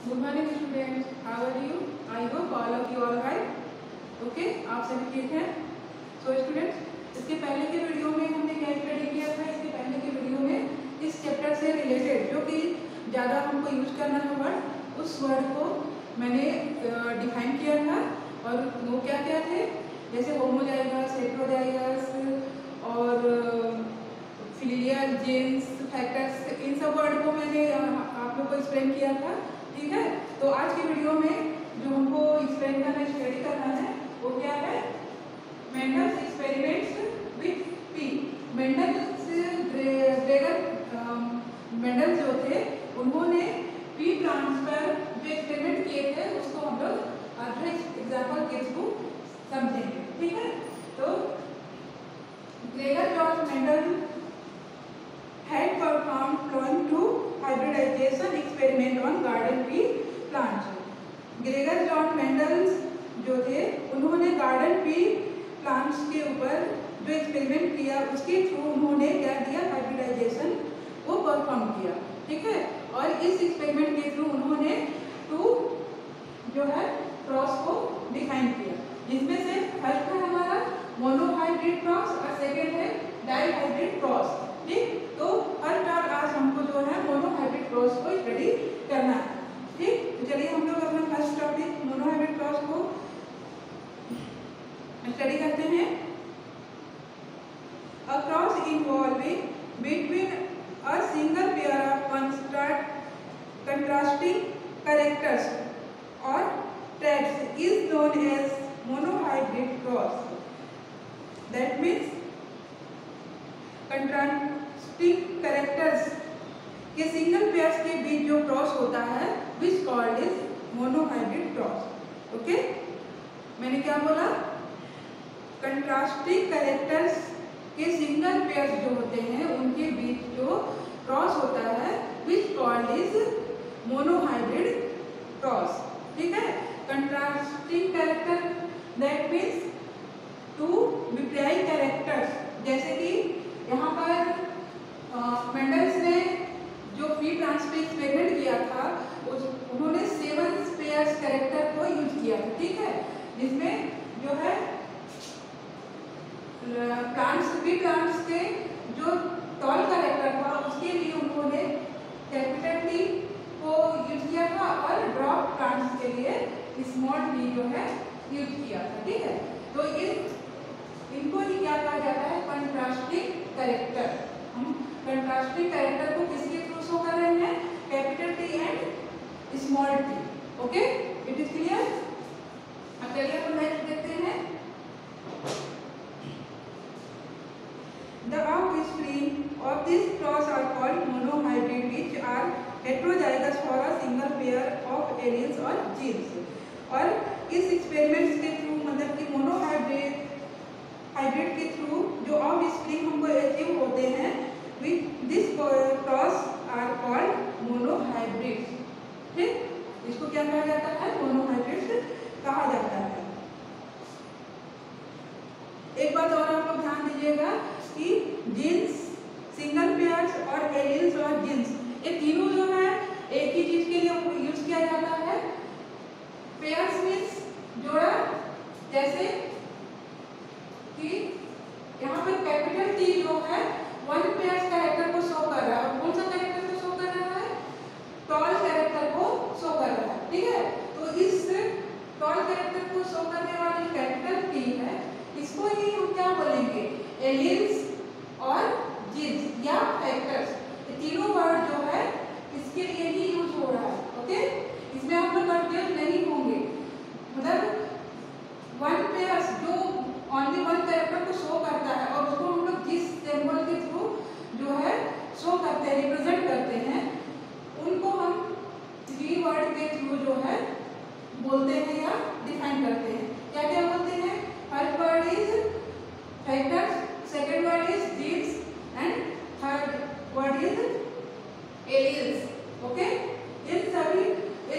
Good morning students, how are you? I hope all of you all right. Okay, आप सभी ठीक हैं. So students, इसके पहले के वीडियो में हमने क्या स्टडी किया था? इसके पहले के वीडियो में इस चैप्टर से रिलेटेड जो कि ज़्यादा हमको यूज करना है वर्ड, उस वर्ड को मैंने डिफाइन किया था. और वो क्या क्या थे? जैसे होमोजाइगस, हेटेरोजाइगस और फिलियल, जीन्स, फैक्टर्स, इन सब वर्ड को मैंने आप लोग को एक्सप्लेन किया था. ठीक है, तो आज की वीडियो में जो हमको एक्सप्लेन करना, स्टडी करना है, वो क्या है? Mendel's experiments with P. Mendel जो थे उन्होंने पी प्लांट्स पर जो एक्सपेरिमेंट किए थे उसको हम लोग अदर एग्जाम्पल के थ्रू समझेंगे. ठीक है, तो Gregor George Mendel had performed 22 hybridization experiment on garden pea plants. Gregor John Mendel जो थे उन्होंने गार्डन पी प्लांट्स के ऊपर जो एक्सपेरिमेंट किया उसके थ्रू उन्होंने क्या किया? हाइब्रिडाइजेशन को परफॉर्म किया. ठीक है, और इस एक्सपेरिमेंट के थ्रू उन्होंने 2 जो है क्रॉस को डिफाइन किया, जिसमें से फर्स्ट है हमारा मोनोहाइब्रिड क्रॉस और सेकेंड है डाइहाइब्रिड क्रॉस. ठीक, तो फर्स्ट और आज हमको जो है मोनोहाइब्रिड क्रॉस को स्टडी करना है. ठीक, तो चलिए हम लोग अपना फर्स्ट टॉपिक मोनोहाइब्रिड क्रॉस को स्टडी करते हैं. A cross involving between a single pair of contrasting characters और traits is known as monohybrid cross. That means contrasting characters के सिंगल पेयर्स के बीच जो क्रॉस होता है which called is monohybrid cross. Okay, मैंने क्या बोला? कंट्रास्टिंग कैरेक्टर्स के सिंगल पेयर्स जो होते हैं उनके बीच जो क्रॉस होता है which called is monohybrid cross. ठीक है, कंट्रास्टिंग कैरेक्टर दैट मीन्स 2 विपरीत कैरेक्टर्स. जैसे कि यहाँ पर मेंडल्स ने जो पी प्लांट्स पे एक्सपेरिमेंट किया था उन्होंने 7 पेयर्स कैरेक्टर को यूज किया था. ठीक है, जिसमें जो है पी प्लांट्स के जो टॉल कैरेक्टर था उसके लिए उन्होंने कैपिटल टी को यूज किया था और ड्रॉप प्लांट्स के लिए स्मॉल टी जो है यूज किया था. ठीक है, तो इनको ही क्या कहा जाता है? Contrasting character. हम कंट्रास्टिंग कैरेक्टर को किसके थ्रू शो कर रहे हैं? Capital T and small T. Okay, it is clear. अब चलिए हम नेक्स्ट देखते हैं. The offspring of this cross are called monohybrid, which are heterozygous for a single pair of alleles or genes. और इस एक्सपेरिमेंट्स के थ्रू मतलब कि मोनोहाइब्रिड के थ्रू जो ऑफस्प्रिंग हमको अचीव होते हैं with this cross are called monohybrid. ठीक, इसको क्या कहा जाता है? मोनोहाइब्रिड कहा जाता है. एक बात और आप लोग ध्यान दीजिएगा कि जीन्स, सिंगल पेयर्स और एलील्स और जीन्स, ये तीनों जो है एक ही चीज के लिए यूज किया जाता है. पेयर्स मीन्स जोड़ा, जैसे कि यहाँ पर कैपिटल टी जो है 1 पेयर्स कैरेक्टर को शो कर रहा है. कौन सा कैरेक्टर को शो कर रहा है? टॉल कैरेक्टर को शो कर रहा है. ठीक है, तो इस टॉल कैरेक्टर को शो करने वाली कैपिटल टी है, इसको ही हम क्या बोलेंगे? एलील्स और जीन्स या फैक्टर्स. ये तीनों वर्ड जो है इसके लिए ही यूज हो रहा है. ओके, इसमें आप लोग कंफ्यूज नहीं होंगे. मतलब 1 पेयर्स जो ओनली 1 कैरेक्टर को शो करता है और उसको हम लोग जिस सिंबल के थ्रू जो है शो करते हैं, रिप्रेजेंट करते हैं, उनको हम 3 वर्ड के थ्रू जो है बोलते हैं या डिफाइन करते हैं. क्या क्या बोलते हैं? First word is factors, second word is genes and third word is alleles. Okay, ये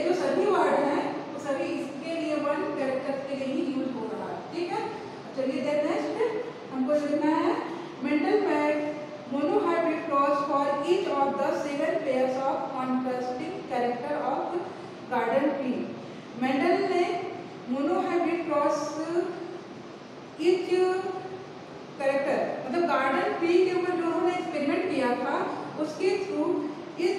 जो सभी वर्ड हैं वो सभी इसके लिए 1 कैरेक्टर के लिए ही यूज हो रहा है. ठीक है, चलिए देखते हैं. नेक्स्ट हमको लिखना है Mendel made monohybrid cross for each of the 7 pairs of contrasting character of garden tree. Mendel ने मोनोहाइब्रिड क्रॉस ईच कैरेक्टर, मतलब गार्डन ट्री के ऊपर जो उन्होंने एक्सपेरिमेंट किया था उसके थ्रू ईच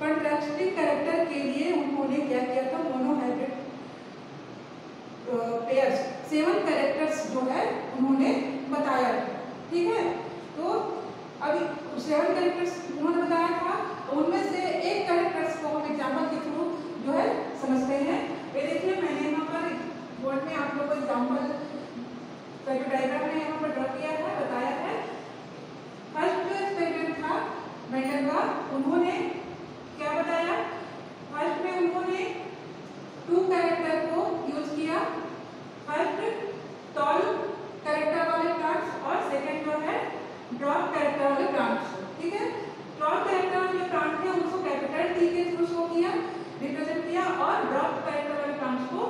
कॉन्ट्रास्टिंग कैरेक्टर के लिए उन्होंने क्या किया था, मोनोहाइब्रिड पेयर्स 7 कैरेक्टर्स जो है उन्होंने बताया था। ठीक है, तो अभी 7 कैरेक्टर्स उन्होंने बताया था, उनमें से एक कैरेक्टर्स को हम एग्जाम्पल के थ्रू जो है समझते हैं। ये देखिए मैंने यहाँ पर बोर्ड में आप लोगों को एग्जाम्पल का जो डायग्राम है यहाँ पर ड्रॉ किया है, बताया है। फर्स्ट जो एक्सपेरिमेंट था मेंडल का, उन्होंने क्या बताया, फर्स्ट में उन्होंने 2 कैरेक्टर को यूज किया, फर्स्ट टॉल कैरेक्टर वाले प्लांट्स और सेकंड जो है ड्रॉप कैरेक्टर वाले प्लांट्स। ठीक है, ड्रॉप कैरेक्टर वाले प्लांट थे उनको कैपिटल टी के थ्रू शो किया, रिप्रेजेंट किया, और ड्रॉप कैरेक्टर वाले प्लांट्स को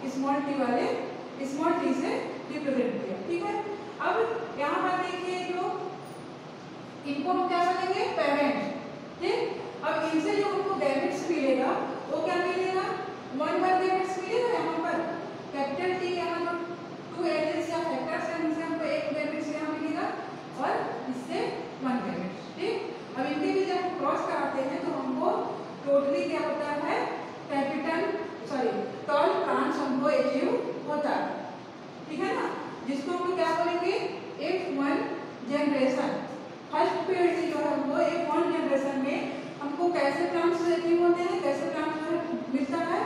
स्मॉल टी वाले स्मॉल टी से रिप्रेजेंट किया। ठीक है, अब यहाँ पर देखिए जो इनको हम क्या बोलेंगे, पेरेंट्स। ठीक, अब इनसे जो उनको गैमेट्स मिलेगा वो क्या मिलेगा, 1 बार गैमेट्स मिलेगा। यहाँ पर कैपिटल टी यहाँ जो 2 एलिमेंट्स या फैक्टर्स हैं उनसे हमको एक गैमेट्स यहाँ मिलेगा और इससे 1 गैमेट्स। ठीक, अब इनके भी जब क्रॉस कराते हैं तो हमको टोटली क्या होता है, टॉल प्लांट्स हमको अचीव होता है। ठीक है ना, जिसको हम क्या बोलेंगे, F1 जनरेशन। फर्स्ट पीरियड जो है वो F1 जनरेशन में हमको कैसे प्लांट्स अचीव होते हैं, कैसे प्लांट्स जो है मिलता है,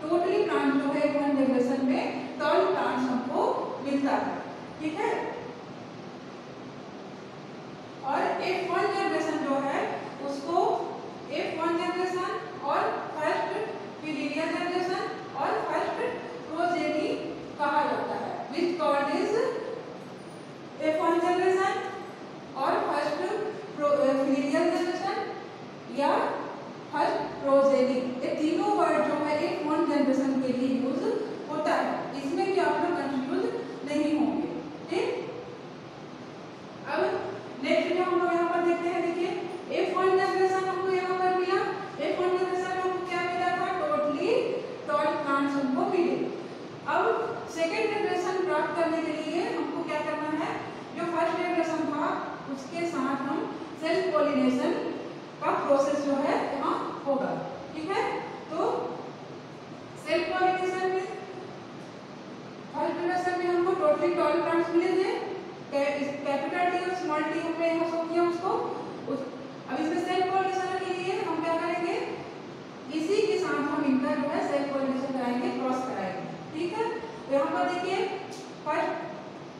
टोटली प्लांट जो है F1 जनरेशन में टॉल प्लांट्स हमको मिलता है। ठीक है, और F1 जनरेशन जो है उसको F1 जनरेशन और फर्स्ट फिलिनिया जनरेशन और फर्स्ट प्रोजेनी कहा जाता है, which called is F1 generation और फर्स्ट फिलिनिया जनरेशन या फर्स्ट प्रोजेनी। ये तीनों वर्ड जो है F1 जनरेशन के लिए यूज होता है, इसमें भी आप लोग कंफ्यूज नहीं होंगे। ठीक, अब नेक्स्ट जो हम लोग यहाँ पर देखते हैं, देखिए F1 जनरेशन हमको यहाँ पर मिला, F1 जनरेशन में हमको क्या मिला था, टोटली टॉल प्लांट्स हमको मिले। अब सेकेंड जनरेशन प्राप्त करने के लिए हमको क्या करना है, जो फर्स्ट जनरेशन था उसके साथ हम सेल्फ पॉलिनेशन का प्रोसेस जो है यहाँ होगा। ठीक है, तो सेल्फ पॉलिनेशन में फर्स्ट जनरेशन में हमको टोटली टॉल प्लांट्स मिले थे, कैपिटल टी और स्मॉल टी हमने यहाँ शो किया उसको। अब इसमें सेल्फ पॉलिनेशन के लिए हम क्या करेंगे, इसी के साथ हम इनका जो है सेल्फ पॉलिनेशन कराएंगे, क्रॉस कराएंगे। ठीक है, तो यहाँ पर देखिए फर्स्ट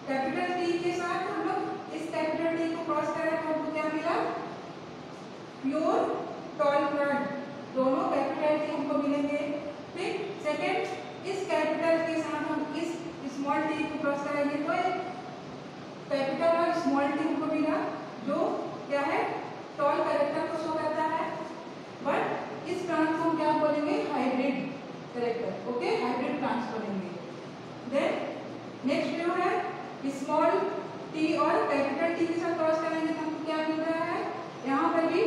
कैपिटल टी के साथ हम लोग इस कैपिटल टी को क्रॉस कराए तो हमको क्या मिला, प्योर टॉल प्लांट, दोनों कैपिटल टी हमको मिलेंगे। फिर सेकेंड इस कैपिटल के साथ हम इस स्मॉल टी को क्रॉस कराएंगे तो कैपिटल और स्मॉल टी हमको मिला, जो क्या है, टॉल कैरेक्टर को शो करता है। बट इस प्लांट को हम क्या बोलेंगे, hybrid character. Okay, hybrid plants बोलेंगे। देन नेक्स्ट जो है स्मॉल टी और कैपिटल टी के साथ क्रॉस करेंगे तो हमको क्या मिल रहा है, यहाँ पर भी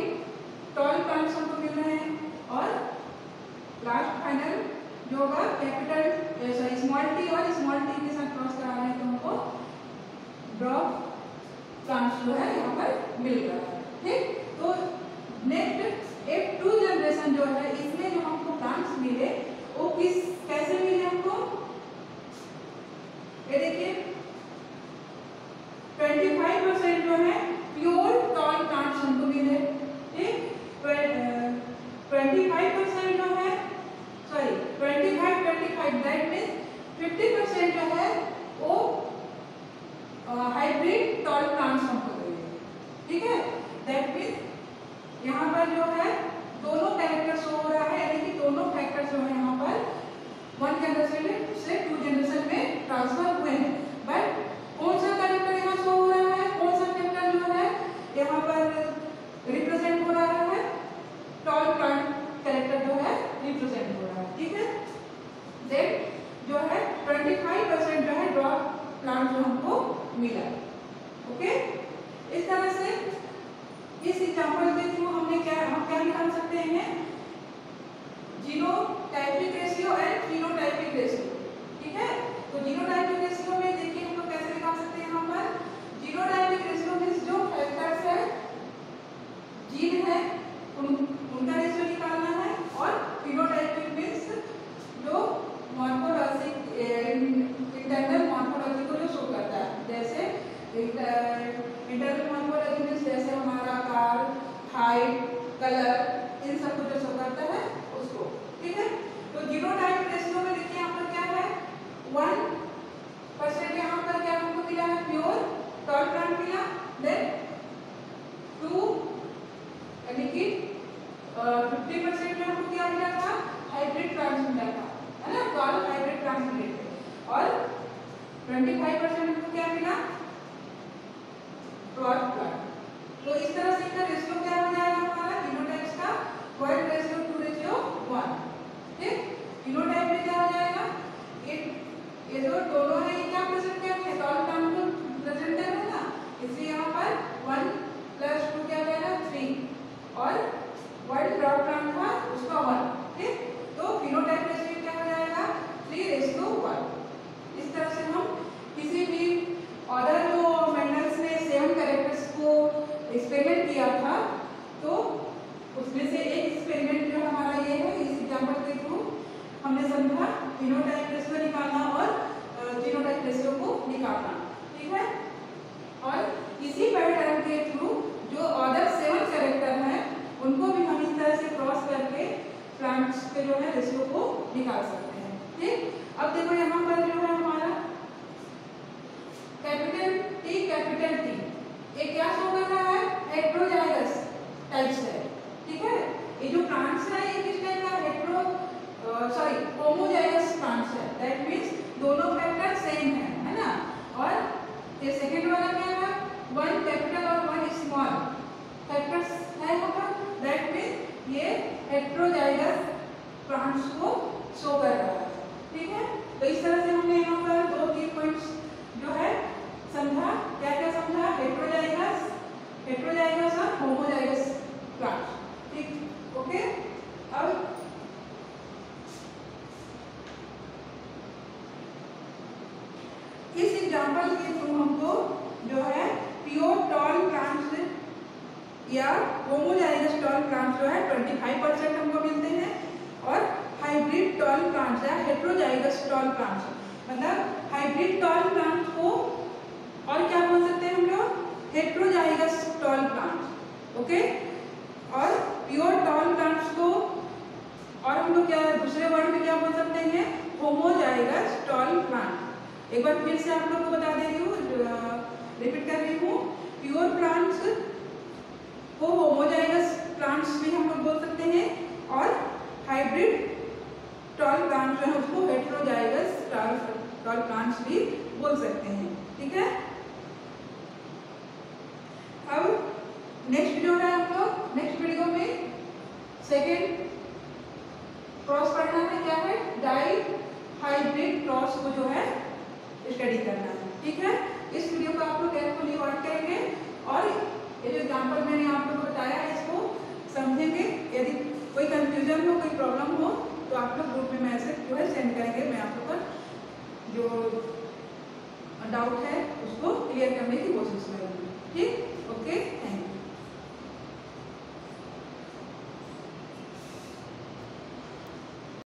टॉल प्लांट्स हमको मिल रहे हैं। और लास्ट फाइनल जो होगा कैपिटल स्मॉल टी और स्मॉल टी के साथ क्रॉस करा रहे हैं तो हमको ड्रॉप प्लांट्स जो है यहाँ पर मिल रहा है। ठीक, तो नेक्स्ट F2 जनरेशन जो है इसमें जो हमको प्लांट्स मिले वो कैसे मिले हमको, ये देखिए 25% जो है प्योर टॉल प्लांट्स हमको मिले। ठीक, 25% जो है 25 दैट मीन्स 50% जो है वो हाइब्रिड टॉल प्लांट्स हमको मिले। ठीक है, दैट मीन्स यहाँ पर जो है दोनों कैरेक्टर शो हो रहा है, यानी कि दोनों फैक्टर्स जो है यहाँ पर 1 जनरेशन से 2 जनरेशन में ट्रांसफर हुए हैं। बट कौन सा कैरेक्टर यहाँ शो हो रहा है, कौन सा फैक्टर जो है यहाँ पर रिप्रेजेंट हो रहा है, टॉल प्लांट कैरेक्टर जो है रिप्रेजेंट हो रहा है। ठीक है, देन जो है 25% जो है ड्रॉप प्लांट जो हमको मिला। ओके, इस तरह से इस एग्जांपल के थ्रू हम क्या निकाल सकते हैं, जीरो जीन है उनका रेशियो निकालना है, और फिनोटाइपिक मीन्स जो मॉर्फोलॉजिक इंटरनल मॉर्फोलॉजी को जो शो करता है, जैसे इंटरनल मॉर्फोलॉजी मीन्स जैसे हमारा आकार, हाइट, कलर, इन सब को जो शो करता है उसको। ठीक है, तो जीनोटाइप रेशियो में देखिए यहाँ पर क्या है 1% यहाँ पर क्या हमको मिला है प्योर टॉल प्लांट मिला, देन 2 यानी कि 50% में हमको क्या मिला था हाइब्रिड प्लांट्स मिला था, है ना, 12 हाइब्रिड प्लांट्स मिले थे, और 25% हमको क्या मिला ड्वार्फ प्लांट। तो इस तरह से इसका रेशियो क्या हो जाएगा हमारा जीनोटाइप्स का 1:2:1। ठीक, जीनोटाइप में क्या हो जाएगा ये जो दोनों है ये क्या प्रेजेंट कर रहे हैं टॉल प्लांट को प्रेजेंट कर रहे हैं ना, इसलिए यहाँ पर 1 + 2 क्या हो जाएगा 3, और 1 ड्वार्फ प्लांट था उसका 1। ठीक, तो फिनोटाइप रेशियो क्या हो जाएगा 3:1। इस तरह से हम किसी भी अदर जो मेंडल्स ने 7 कैरेक्टर्स को एक्सपेरिमेंट किया था, तो उसमें से एक एक्सपेरिमेंट जो हमारा ये है, इस एग्जांपल के थ्रू हमने समझा फिनोटाइप रेशियो निकालना और जीनोटाइप रेशियो को निकालना। ठीक है, और इसी पैटर्न के थ्रू जो अदर 7 कैरेक्टर हैं उनको भी हम इस तरह से क्रॉस करके प्लांट्स के जो है रेशियो को निकाल सकते हैं। ठीक, अब देखो यहाँ पर जो है हमारा कैपिटल T, ये क्या शो कर रहा है हेटेरोजाइगस टाइप्स है। ठीक है, ये जो प्लांट्स है ये किस टाइप का होमोजाइगस प्लांट्स है, दैट मींस दोनों फैक्टर सेम है ना, और ये सेकंड वाला क्या है 1 कैपिटल और 1 स्मॉल फैक्टर्स है यहाँ पर, दैट मींस ये हेटेरोजाइगस प्लांट्स को शो कर रहा है। ठीक है, तो इस तरह से हमने यहाँ पर 2-3 पॉइंट्स जो है समझा, क्या क्या समझा हेटेरोजाइगस और होमोजाइगस प्लांट। ठीक, ओके, अब इस एग्जांपल के थ्रू हमको जो है प्योर टॉल प्लांट्स या होमोजाइगस टॉल प्लांट्स जो है 25% हमको मिलते हैं, और हाइब्रिड टॉल प्लांट्स या हेटेरोजाइगस टॉल प्लांट्स, मतलब हाइब्रिड टॉल प्लांट्स को और क्या बोल सकते हैं हम लोग हेटेरोजाइगस टॉल प्लांट्स। ओके, और प्योर टॉल प्लांट्स को और हम लोग क्या दूसरे वर्ड में क्या बोल सकते हैं होमोजाइगस टॉल प्लांट। एक बार फिर से आप लोग को बता दे रही हूँ, रिपीट कर रही हूँ, प्योर प्लांट्स को होमोजाइगस प्लांट्स भी हम लोग बोल सकते हैं, और हाइब्रिड टॉल प्लांट्स जो है उसको हेटेरोजाइगस टॉल प्लांट्स भी बोल सकते हैं। ठीक है, अब नेक्स्ट जो है हम लोग नेक्स्ट वीडियो में सेकेंड क्रॉस पढ़ना है, क्या है डाई हाइब्रिड क्रॉस को जो है स्टडी करना है। ठीक है, इस वीडियो को आप लोग केयरफुली वॉच करेंगे, और ये जो एग्जाम्पल मैंने आप लोगों को बताया है इसको समझेंगे। यदि कोई कंफ्यूजन हो, कोई प्रॉब्लम हो, तो आप लोग ग्रुप में मैसेज जो है सेंड करेंगे, मैं आप लोग का जो डाउट है उसको क्लियर करने की कोशिश करूँगी। ठीक, ओके, थैंक यू।